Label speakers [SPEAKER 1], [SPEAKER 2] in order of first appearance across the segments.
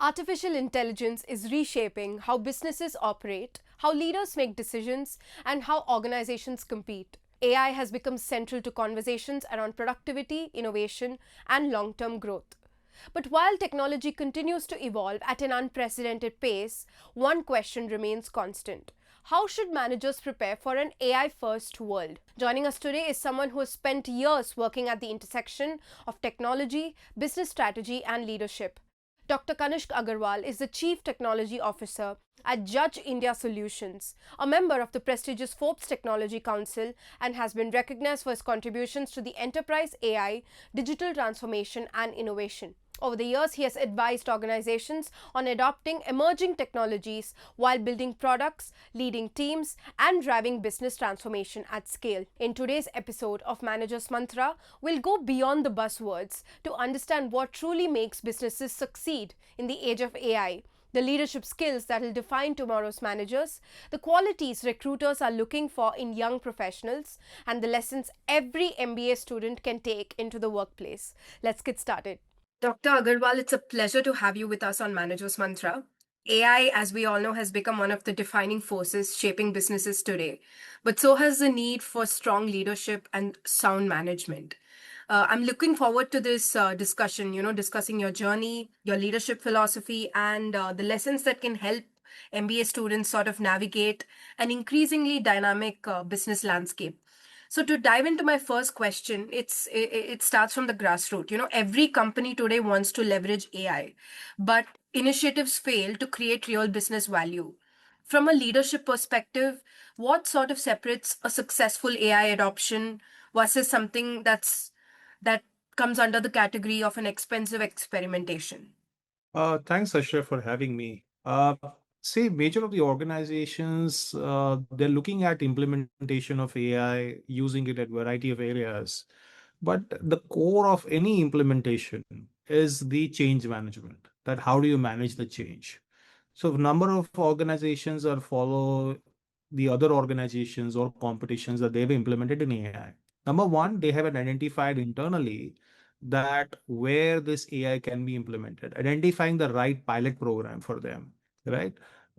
[SPEAKER 1] Artificial intelligence is reshaping how businesses operate, how leaders make decisions, and how organizations compete. AI has become central to conversations around productivity, innovation, and long term growth. But while technology continues to evolve at an unprecedented pace, one question remains constant. How should managers prepare for an AI first world? Joining us today is someone who has spent years working at the intersection of technology, business strategy, and leadership. Dr. Kanishk Agrawal is the Chief Technology Officer at Judge India Solutions, a member of the prestigious Forbes Technology Council, and has been recognized for his contributions to the enterprise AI, digital transformation, and innovation. Over the years, he has advised organizations on adopting emerging technologies while building products, leading teams, and driving business transformation at scale. In today's episode of Manager's Mantra, we'll go beyond the buzzwords to understand what truly makes businesses succeed in the age of AI, the leadership skills that will define tomorrow's managers, the qualities recruiters are looking for in young professionals, and the lessons every MBA student can take into the workplace. Let's get started. Dr. Agarwal, it's a pleasure to have you with us on Manager's Mantra. AI, as we all know, has become one of the defining forces shaping businesses today, but so has the need for strong leadership and sound management. I'm looking forward to this discussion, discussing your journey, your leadership philosophy, and the lessons that can help MBA students sort of navigate an increasingly dynamic business landscape. So to dive into my first question, it starts from the grassroots. Every company today wants to leverage AI, but initiatives fail to create real business value. From a leadership perspective, what sort of separates a successful AI adoption versus something that comes under the category of an expensive experimentation?
[SPEAKER 2] Thanks, Ashraf, for having me. See, major of the organizations, they're looking at implementation of AI, using it at variety of areas. But the core of any implementation is the change management. That how do you manage the change? So, a number of organizations are follow the other organizations or competitions that they've implemented in AI. Number one, they have identified internally that where this AI can be implemented, identifying the right pilot program for them, right?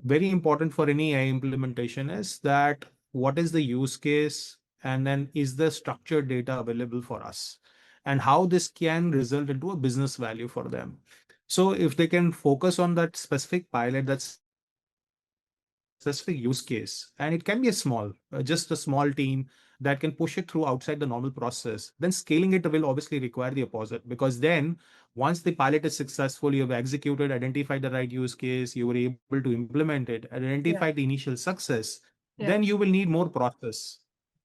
[SPEAKER 2] Very important for any AI implementation is that what is the use case and then is the structured data available for us and how this can result into a business value for them. So if they can focus on that specific pilot, that specific use case, and it can be a small, just a small team that can push it through outside the normal process, then scaling it will obviously require the opposite, because then once the pilot is successful, you have executed, identified the right use case, you were able to implement it, identified the initial success, then you will need more process,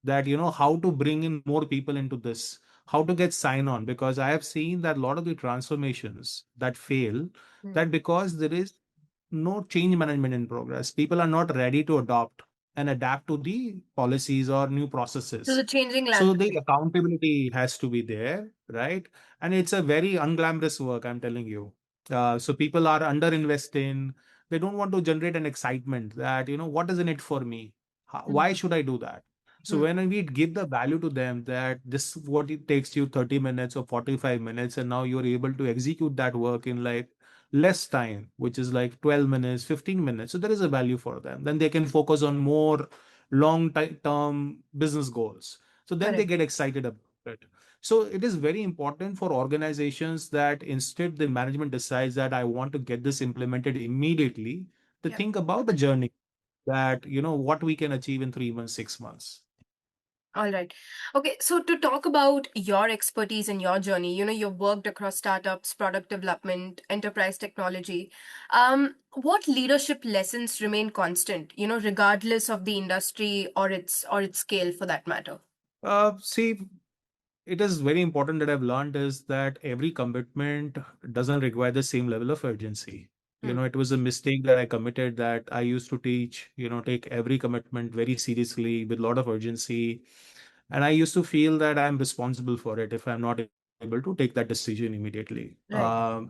[SPEAKER 2] that how to bring in more people into this, how to get sign on, because I have seen that a lot of the transformations that fail, that because there is no change management in progress. People are not ready to adopt and adapt to the policies or new
[SPEAKER 1] To
[SPEAKER 2] processes.
[SPEAKER 1] the changing
[SPEAKER 2] So the
[SPEAKER 1] landscape.
[SPEAKER 2] accountability has to be there, right? And it's a very unglamorous work, I'm telling you. So people are underinvesting. They don't want to generate an excitement that, what is in it for me? Why should I do that? So when we give the value to them that this what it takes you 30 minutes or 45 minutes, and now you're able to execute that work in like less time, which is like 12 minutes, 15 minutes. So there is a value for them. Then they can focus on more long-term business goals. So then they
[SPEAKER 1] Correct.
[SPEAKER 2] get excited about it. So it is very important for organizations that instead the management decides that I want to get this implemented immediately, to
[SPEAKER 1] Yeah.
[SPEAKER 2] think about the journey, that what we can achieve in 3 months, 6 months.
[SPEAKER 1] All right. Okay, so to talk about your expertise and your journey, you've worked across startups, product development, enterprise technology. What leadership lessons remain constant, regardless of the industry or its scale for that matter?
[SPEAKER 2] See, it is very important that I've learned is that every commitment doesn't require the same level of urgency. It was a mistake that I committed, that I used to teach, take every commitment very seriously with a lot of urgency. And I used to feel that I'm responsible for it if I'm not able to take that decision immediately.
[SPEAKER 1] Right.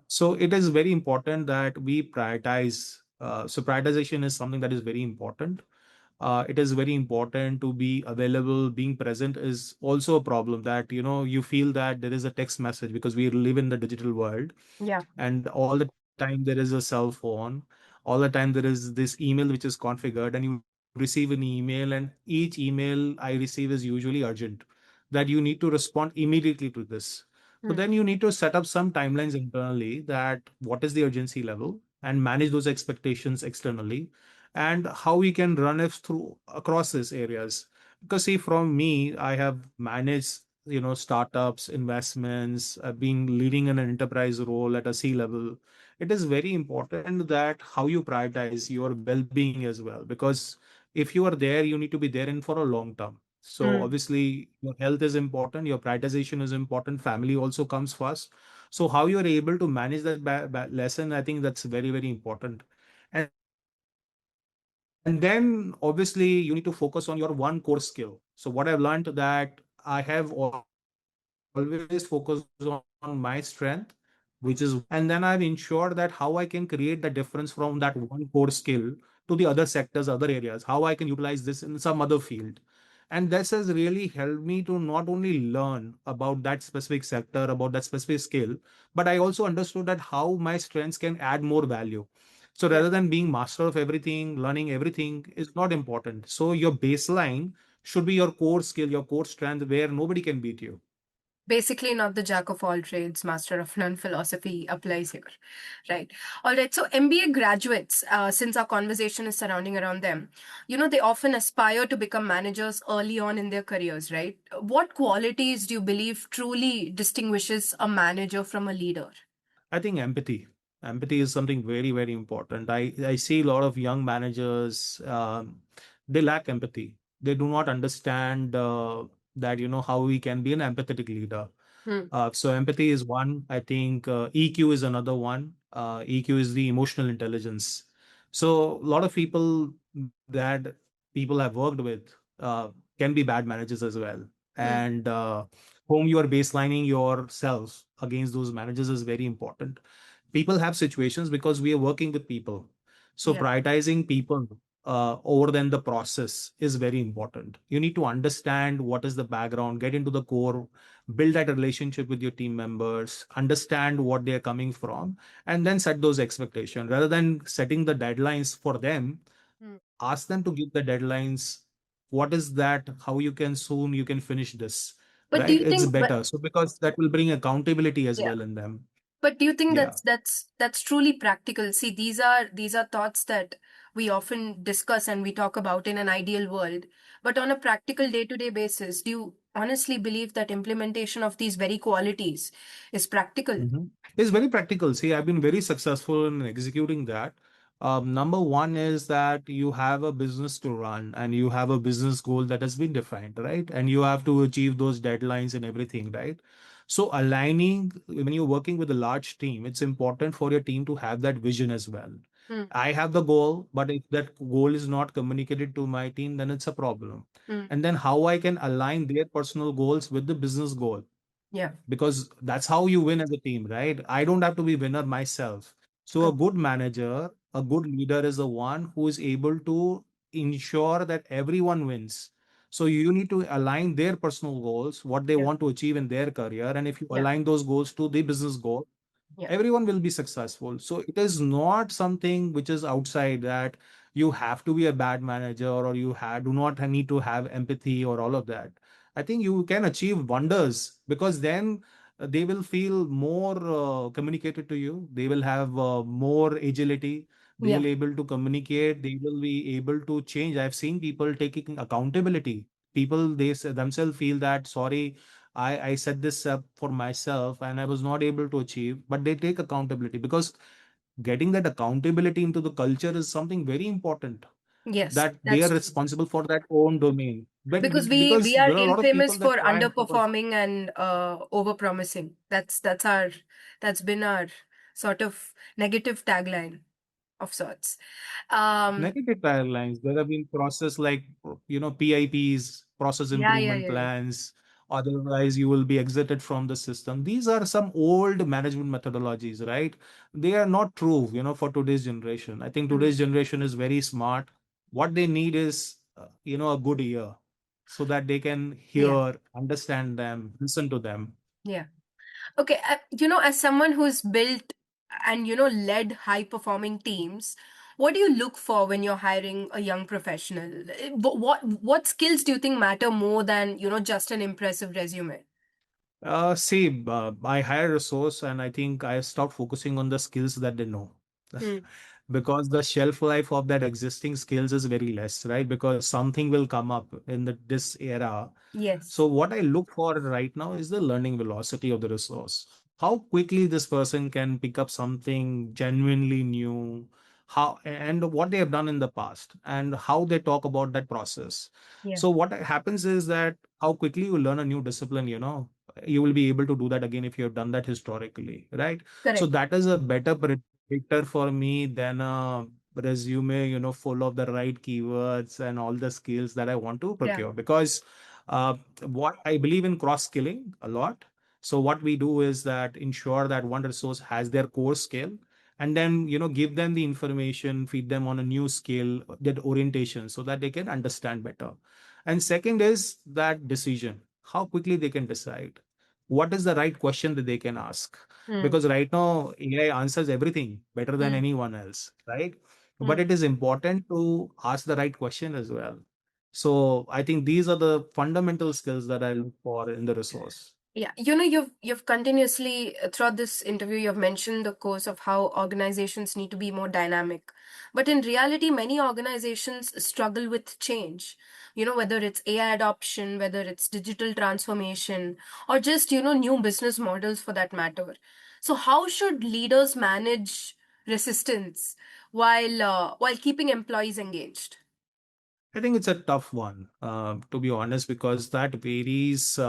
[SPEAKER 2] So it is very important that we prioritize. So prioritization is something that is very important. It is very important to be available. Being present is also a problem, that you feel that there is a text message, because we live in the digital world
[SPEAKER 1] Yeah.
[SPEAKER 2] and all the time there is a cell phone, all the time there is this email which is configured, and you receive an email, and each email I receive is usually urgent, that you need to respond immediately to this. So
[SPEAKER 1] Hmm.
[SPEAKER 2] then you need to set up some timelines internally, that what is the urgency level, and manage those expectations externally, and how we can run it through across these areas. Because see, from me, I have managed, startups, investments, being leading in an enterprise role at a C level. It is very important that how you prioritize your well-being as well, because if you are there, you need to be there in for a long term. So
[SPEAKER 1] Hmm.
[SPEAKER 2] obviously your health is important, your prioritization is important, family also comes first. So how you are able to manage that lesson, I think that's very, very important. And then obviously you need to focus on your one core skill. So what I've learned that I have always focused on my strength, which is one, and then I've ensured that how I can create the difference from that one core skill to the other sectors, other areas, how I can utilize this in some other field. And this has really helped me to not only learn about that specific sector, about that specific skill, but I also understood that how my strengths can add more value. So rather than being master of
[SPEAKER 1] Yeah.
[SPEAKER 2] everything, learning everything is not important. So your baseline should be your core skill, your core strength, where nobody can beat you.
[SPEAKER 1] Basically, not the jack of all trades, master of none philosophy applies here. Right. All right. So, MBA graduates, since our conversation is surrounding around them, they often aspire to become managers early on in their careers, right? What qualities do you believe truly distinguishes a manager from a leader?
[SPEAKER 2] I think empathy. Empathy is something very, very important. I see a lot of young managers, they lack empathy. They do not understand that, how we can be an empathetic leader.
[SPEAKER 1] Hmm.
[SPEAKER 2] So empathy is one. I think EQ is another one. EQ is the emotional intelligence. So a lot of people that people have worked with can be bad managers as well.
[SPEAKER 1] Hmm.
[SPEAKER 2] And whom you are baselining yourself against those managers is very important. People have situations because we are working with people. So
[SPEAKER 1] Yeah.
[SPEAKER 2] prioritizing people over than the process is very important. You need to understand what is the background, get into the core, build that relationship with your team members, understand what they are coming from, and then set those expectations. Rather than setting the deadlines for them,
[SPEAKER 1] Hmm.
[SPEAKER 2] ask them to give the deadlines. What is that? How you can soon you can finish this,
[SPEAKER 1] But do
[SPEAKER 2] right?
[SPEAKER 1] you
[SPEAKER 2] It's
[SPEAKER 1] think, but
[SPEAKER 2] better. So because that will bring accountability as
[SPEAKER 1] yeah.
[SPEAKER 2] well in them.
[SPEAKER 1] But do you think
[SPEAKER 2] Yeah.
[SPEAKER 1] that's truly practical? See, these are thoughts that we often discuss and we talk about in an ideal world. But on a practical day-to-day basis, do you honestly believe that implementation of these very qualities is practical?
[SPEAKER 2] Mhm. It's very practical. See, I've been very successful in executing that. Number one is that you have a business to run and you have a business goal that has been defined, right? And you have to achieve those deadlines and everything, right? So, aligning when you're working with a large team, it's important for your team to have that vision as well.
[SPEAKER 1] Hmm.
[SPEAKER 2] I have the goal, but if that goal is not communicated to my team, then it's a problem.
[SPEAKER 1] Hmm.
[SPEAKER 2] And then how I can align their personal goals with the business goal,
[SPEAKER 1] Yeah.
[SPEAKER 2] because that's how you win as a team, right? I don't have to be winner myself. So a
[SPEAKER 1] True.
[SPEAKER 2] good manager, a good leader is the one who is able to ensure that everyone wins. So you need to align their personal goals, what they
[SPEAKER 1] Yeah.
[SPEAKER 2] want to achieve in their career, and if you
[SPEAKER 1] Yeah.
[SPEAKER 2] align those goals to the business goal,
[SPEAKER 1] Yeah.
[SPEAKER 2] everyone will be successful. So it is not something which is outside that you have to be a bad manager, or you do not need to have empathy or all of that. I think you can achieve wonders, because then they will feel more communicated to you. They will have more agility. They
[SPEAKER 1] Yeah.
[SPEAKER 2] will able to communicate. They will be able to change. I've seen people taking accountability. People themselves feel that, sorry, I set this up for myself and I was not able to achieve, but they take accountability, because getting that accountability into the culture is something very important,
[SPEAKER 1] Yes,
[SPEAKER 2] that they are
[SPEAKER 1] that's true.
[SPEAKER 2] responsible for that own domain. But
[SPEAKER 1] Because we
[SPEAKER 2] because
[SPEAKER 1] we are
[SPEAKER 2] there are a lot of
[SPEAKER 1] infamous
[SPEAKER 2] people that
[SPEAKER 1] for
[SPEAKER 2] try and focus.
[SPEAKER 1] underperforming and overpromising. That's been our sort of negative tagline of sorts. Um,
[SPEAKER 2] Negative timelines. There have been process like, PIPs, process
[SPEAKER 1] yeah, yeah,
[SPEAKER 2] improvement
[SPEAKER 1] yeah, yeah.
[SPEAKER 2] plans. Otherwise, you will be exited from the system. These are some old management methodologies, right? They are not true, for today's generation. I think
[SPEAKER 1] Mm,
[SPEAKER 2] today's generation is very smart. What they need is, a good ear, so that they can
[SPEAKER 1] yeah,
[SPEAKER 2] hear, understand them, listen to them.
[SPEAKER 1] yeah. Okay, as someone who's built and led high performing teams. What do you look for when you're hiring a young professional? What skills do you think matter more than just an impressive resume?
[SPEAKER 2] See, I hire a resource and I think I stopped focusing on the skills that they know.
[SPEAKER 1] Hmm.
[SPEAKER 2] Because the shelf life of that existing skills is very less, right? Because something will come up in this era. So
[SPEAKER 1] Yes.
[SPEAKER 2] what I look for right now is the learning velocity of the resource. How quickly this person can pick up something genuinely new, how and what they have done in the past, and how they talk about that process.
[SPEAKER 1] Yeah.
[SPEAKER 2] So what happens is that how quickly you learn a new discipline, you will be able to do that again if you have done that historically, right? So
[SPEAKER 1] Correct.
[SPEAKER 2] that is a better predictor for me than a resume, full of the right keywords and all the skills that I want to
[SPEAKER 1] Yeah.
[SPEAKER 2] procure. Because what I believe in cross skilling a lot. So what we do is that ensure that one resource has their core skill, and then give them the information, feed them on a new skill, that orientation, so that they can understand better. And second is that decision, how quickly they can decide what is the right question that they can ask.
[SPEAKER 1] Hmm.
[SPEAKER 2] Because right now AI answers everything better than
[SPEAKER 1] Hmm.
[SPEAKER 2] anyone else, right? But
[SPEAKER 1] Hmm.
[SPEAKER 2] it is important to ask the right question as well. So I think these are the fundamental skills that I look for in the resource.
[SPEAKER 1] Yeah, you've continuously throughout this interview you've mentioned the course of how organizations need to be more dynamic. But in reality, many organizations struggle with change. Whether it's AI adoption, whether it's digital transformation, or just, new business models for that matter. So how should leaders manage resistance while keeping employees engaged?
[SPEAKER 2] I think it's a tough one, to be honest, because that varies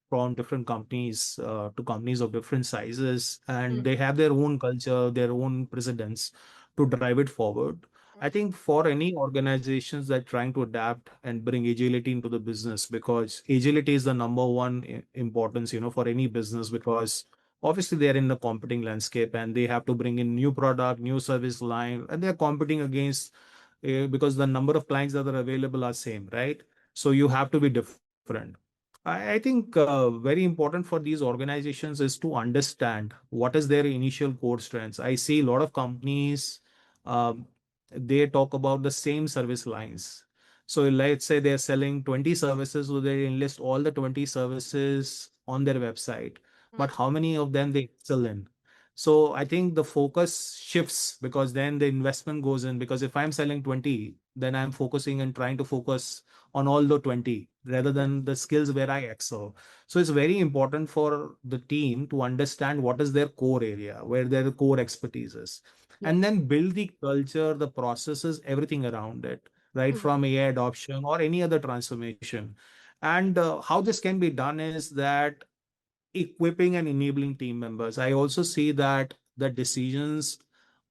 [SPEAKER 2] from different companies to companies of different sizes, and
[SPEAKER 1] Mm.
[SPEAKER 2] they have their own culture, their own precedents to drive it forward. I think for any organizations that trying to adapt and bring agility into the business, because agility is the number one importance, for any business, because obviously they are in the competing landscape and they have to bring in new product, new service line, and they are competing against because the number of clients that are available are same, right? So you have to be different. I think very important for these organizations is to understand what is their initial core strengths. I see a lot of companies, um, they talk about the same service lines. So let's say they're selling 20 services, so they enlist all the 20 services on their website. But
[SPEAKER 1] Mm.
[SPEAKER 2] how many of them they excel in? So I think the focus shifts, because then the investment goes in. Because if I'm selling 20, then I'm focusing and trying to focus on all the 20 rather than the skills where I excel. So it's very important for the team to understand what is their core area, where their core expertise is,
[SPEAKER 1] Yeah.
[SPEAKER 2] and then build the culture, the processes, everything around it, right?
[SPEAKER 1] Mhm.
[SPEAKER 2] From AI adoption or any other transformation. And how this can be done is that equipping and enabling team members. I also see that the decisions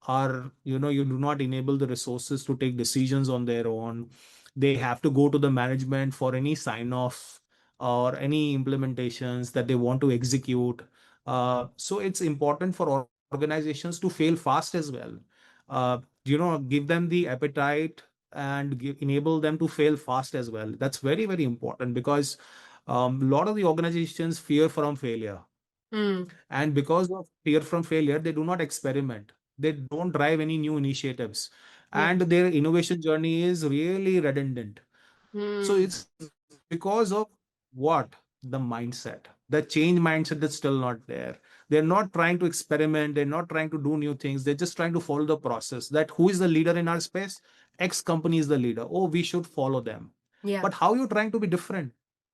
[SPEAKER 2] are, you do not enable the resources to take decisions on their own. They have to go to the management for any sign off or any implementations that they want to execute. So it's important for organizations to fail fast as well. Give them the appetite and enable them to fail fast as well. That's very, very important, because a lot of the organizations fear from failure,
[SPEAKER 1] Mm.
[SPEAKER 2] and because of fear from failure they do not experiment, they don't drive any new initiatives,
[SPEAKER 1] Yeah.
[SPEAKER 2] and their innovation journey is really redundant. So
[SPEAKER 1] Mm.
[SPEAKER 2] it's because of what? The mindset. The change mindset is still not there. They're not trying to experiment. They're not trying to do new things. They're just trying to follow the process. That who is the leader in our space? X company is the leader. Oh, we should follow them.
[SPEAKER 1] Yeah.
[SPEAKER 2] But how you trying to be different?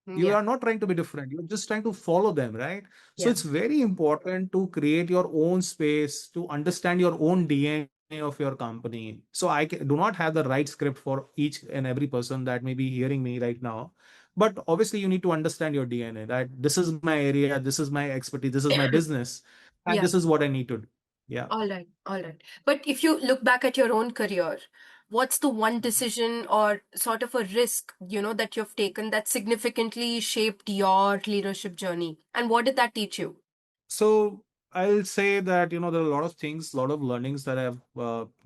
[SPEAKER 2] You
[SPEAKER 1] Yeah.
[SPEAKER 2] are not trying to be different. You're just trying to follow them, right? So
[SPEAKER 1] Yeah.
[SPEAKER 2] it's very important to create your own space, to understand your own DNA of your company. So do not have the right script for each and every person that may be hearing me right now. But obviously, you need to understand your DNA, that this is my area, this is my expertise, this is my business, and
[SPEAKER 1] Yeah.
[SPEAKER 2] this is what I need to do. Yeah.
[SPEAKER 1] All right. All right. But if you look back at your own career, what's the one decision or sort of a risk, that you've taken that significantly shaped your leadership journey? And what did that teach you?
[SPEAKER 2] So I'll say that, there are a lot of things, a lot of learnings that I've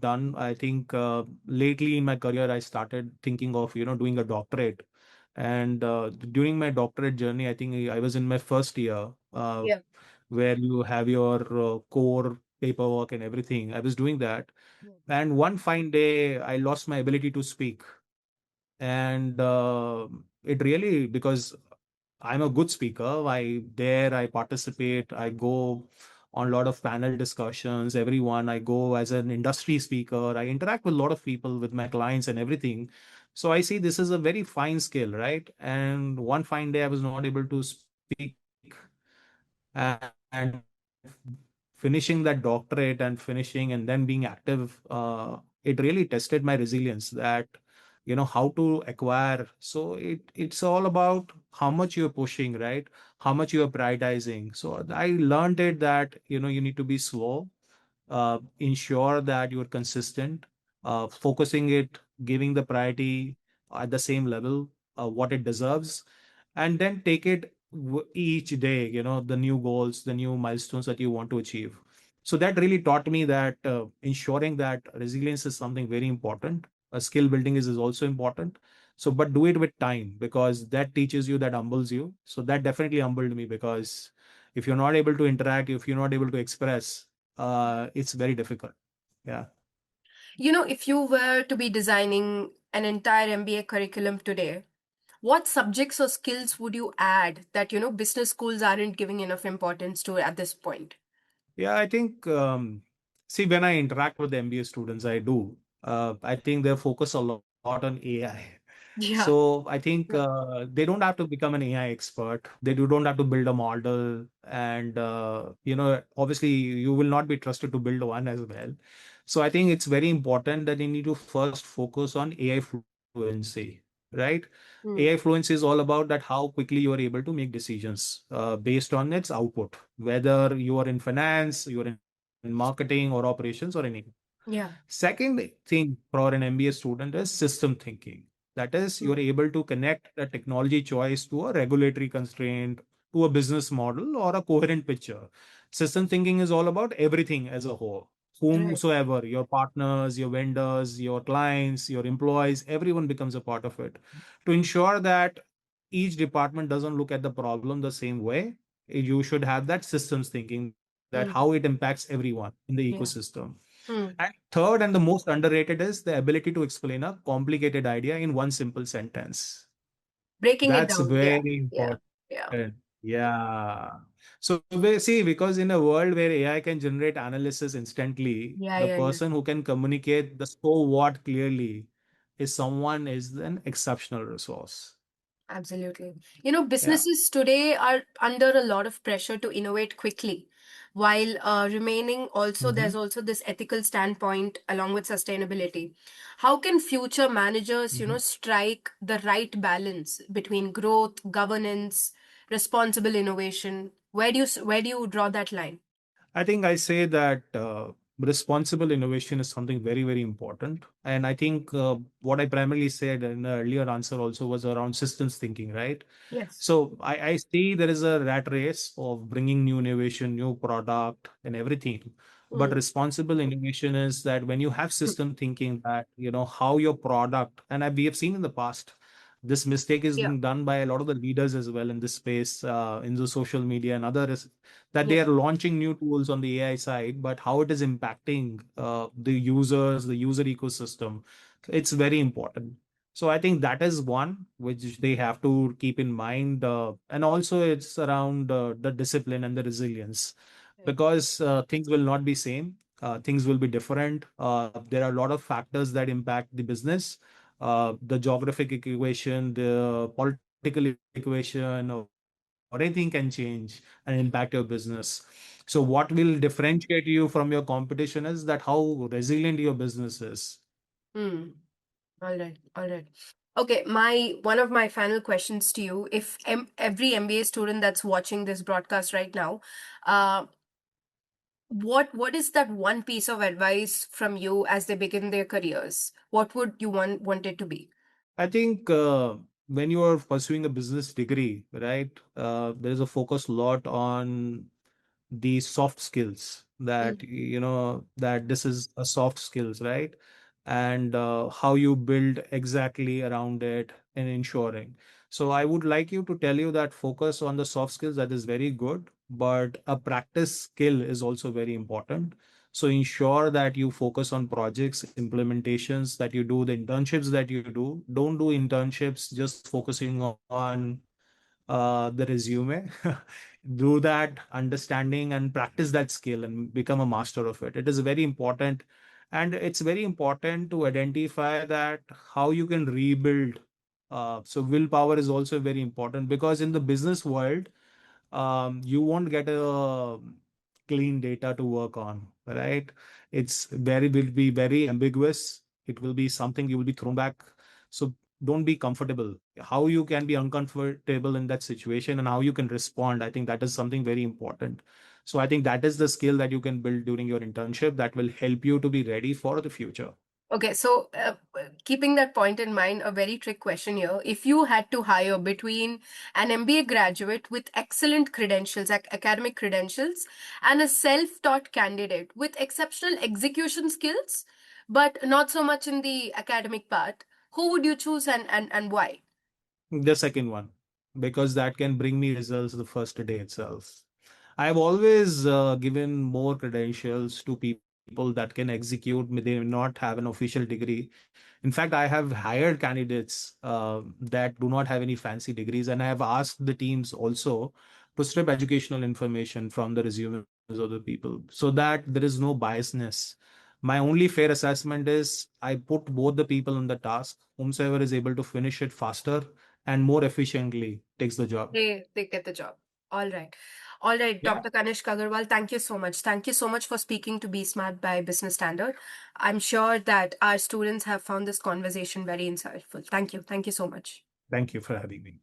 [SPEAKER 2] done. I think lately in my career, I started thinking of, doing a doctorate. And during my doctorate journey, I think I was in my first year,
[SPEAKER 1] Yeah.
[SPEAKER 2] where you have your core paperwork and everything. I was doing that.
[SPEAKER 1] Mm.
[SPEAKER 2] And one fine day, I lost my ability to speak. And it really, because I'm a good speaker. I participate, I go on a lot of panel discussions, everyone. I go as an industry speaker. I interact with a lot of people, with my clients and everything. So I see this is a very fine skill, right? And one fine day I was not able to speak, and finishing that doctorate and finishing and then being active, it really tested my resilience, that how to acquire. So it's all about how much you're pushing, right? How much you're prioritizing. So I learned it that you need to be slow, ensure that you're consistent, focusing it, giving the priority at the same level, what it deserves, and then take it each day, the new goals, the new milestones that you want to achieve. So that really taught me that ensuring that resilience is something very important. Skill building is also important. So, but do it with time, because that teaches you, that humbles you. So that definitely humbled me, because if you're not able to interact, if you're not able to express, it's very difficult. Yeah.
[SPEAKER 1] If you were to be designing an entire MBA curriculum today, what subjects or skills would you add that, business schools aren't giving enough importance to at this point?
[SPEAKER 2] Yeah, I think, see, when I interact with the MBA students, I think they focus a lot on AI.
[SPEAKER 1] Yeah.
[SPEAKER 2] So I think
[SPEAKER 1] Yeah.
[SPEAKER 2] they don't have to become an AI expert. Don't have to build a model. And, obviously, you will not be trusted to build one as well. So I think it's very important that you need to first focus on AI fluency, right?
[SPEAKER 1] Mm.
[SPEAKER 2] AI fluency is all about that how quickly you are able to make decisions based on its output, whether you are in finance, you are in marketing or operations or anything.
[SPEAKER 1] Yeah.
[SPEAKER 2] Second thing for an MBA student is system thinking. That is, you
[SPEAKER 1] Mm.
[SPEAKER 2] are able to connect a technology choice to a regulatory constraint, to a business model, or a coherent picture. System thinking is all about everything as a whole.
[SPEAKER 1] Right.
[SPEAKER 2] Whomsoever, your partners, your vendors, your clients, your employees, everyone becomes a part of it. To ensure that each department doesn't look at the problem the same way, you should have that systems thinking, that
[SPEAKER 1] Mm.
[SPEAKER 2] how it impacts everyone in the
[SPEAKER 1] Yeah.
[SPEAKER 2] ecosystem.
[SPEAKER 1] Mm.
[SPEAKER 2] And third, and the most underrated, is the ability to explain a complicated idea in one simple sentence.
[SPEAKER 1] Breaking it
[SPEAKER 2] That's
[SPEAKER 1] down. Yeah.
[SPEAKER 2] very
[SPEAKER 1] Yeah.
[SPEAKER 2] important.
[SPEAKER 1] Yeah.
[SPEAKER 2] Yeah. So we see, because in a world where AI can generate analysis instantly,
[SPEAKER 1] Yeah.
[SPEAKER 2] the
[SPEAKER 1] Yeah. Yeah.
[SPEAKER 2] person who can communicate the so what clearly is an exceptional resource.
[SPEAKER 1] Absolutely.
[SPEAKER 2] Yeah.
[SPEAKER 1] Businesses today are under a lot of pressure to innovate quickly, while remaining also, there's
[SPEAKER 2] Mhm.
[SPEAKER 1] also this ethical standpoint along with sustainability. How can future managers,
[SPEAKER 2] Mhm.
[SPEAKER 1] strike the right balance between growth, governance, responsible innovation? Where do you draw that line?
[SPEAKER 2] I think I say that responsible innovation is something very, very important. And I think what I primarily said in the earlier answer also was around systems thinking, right?
[SPEAKER 1] Yes.
[SPEAKER 2] So I see there is a rat race of bringing new innovation, new product, and everything. But
[SPEAKER 1] Mm.
[SPEAKER 2] responsible innovation is that when you have system thinking, that how your product, and we have seen in the past, this mistake is
[SPEAKER 1] Yeah.
[SPEAKER 2] being done by a lot of the leaders as well in this space, in the social media and others, that
[SPEAKER 1] Yeah.
[SPEAKER 2] they are launching new tools on the AI side, but how it is impacting the users, the user ecosystem, it's very important. So I think that is one which they have to keep in mind, and also it's around the discipline and the resilience,
[SPEAKER 1] Right.
[SPEAKER 2] because things will not be same. Things will be different. There are a lot of factors that impact the business, the geographic equation, the political equation, or anything can change and impact your business. So what will differentiate you from your competition is that how resilient your business is.
[SPEAKER 1] Hmm. All right, all right. Okay, my one of my final questions to you, if every MBA student that's watching this broadcast right now, uh, what is that one piece of advice from you as they begin their careers? What would you want it to be?
[SPEAKER 2] I think when you are pursuing a business degree, right, there is a focus a lot on the soft skills, that
[SPEAKER 1] Mm.
[SPEAKER 2] that this is a soft skills, right? And how you build exactly around it and ensuring. So I would like you to tell you that focus on the soft skills, that is very good, but a practice skill is also very important. So ensure that you focus on projects, implementations, that you do the internships that you do. Don't do internships just focusing on the resume. Do that understanding and practice that skill and become a master of it. It is very important. And it's very important to identify that how you can rebuild. So willpower is also very important, because in the business world, you won't get a clean data to work on, right? It's very, will be very ambiguous. It will be something you will be thrown back. So don't be comfortable. How you can be uncomfortable in that situation and how you can respond, I think that is something very important. So I think that is the skill that you can build during your internship that will help you to be ready for the future.
[SPEAKER 1] Okay, so keeping that point in mind, a very trick question here. If you had to hire between an MBA graduate with excellent credentials, academic credentials, and a self taught candidate with exceptional execution skills, but not so much in the academic part, who would you choose and why?
[SPEAKER 2] The second one, because that can bring me results the first day itself. I've always given more credentials to people that can execute. They may not have an official degree. In fact, I have hired candidates that do not have any fancy degrees, and I have asked the teams also to strip educational information from the resumes of the people so that there is no biasness. My only fair assessment is I put both the people on the task. Whomsoever is able to finish it faster and more efficiently takes the job.
[SPEAKER 1] They get the job. All right. All right,
[SPEAKER 2] Yeah.
[SPEAKER 1] Dr. Kanishk Agrawal, thank you so much. Thank you so much for speaking to BSmart by Business Standard. I'm sure that our students have found this conversation very insightful. Thank you. Thank you so much.
[SPEAKER 2] Thank you for having me.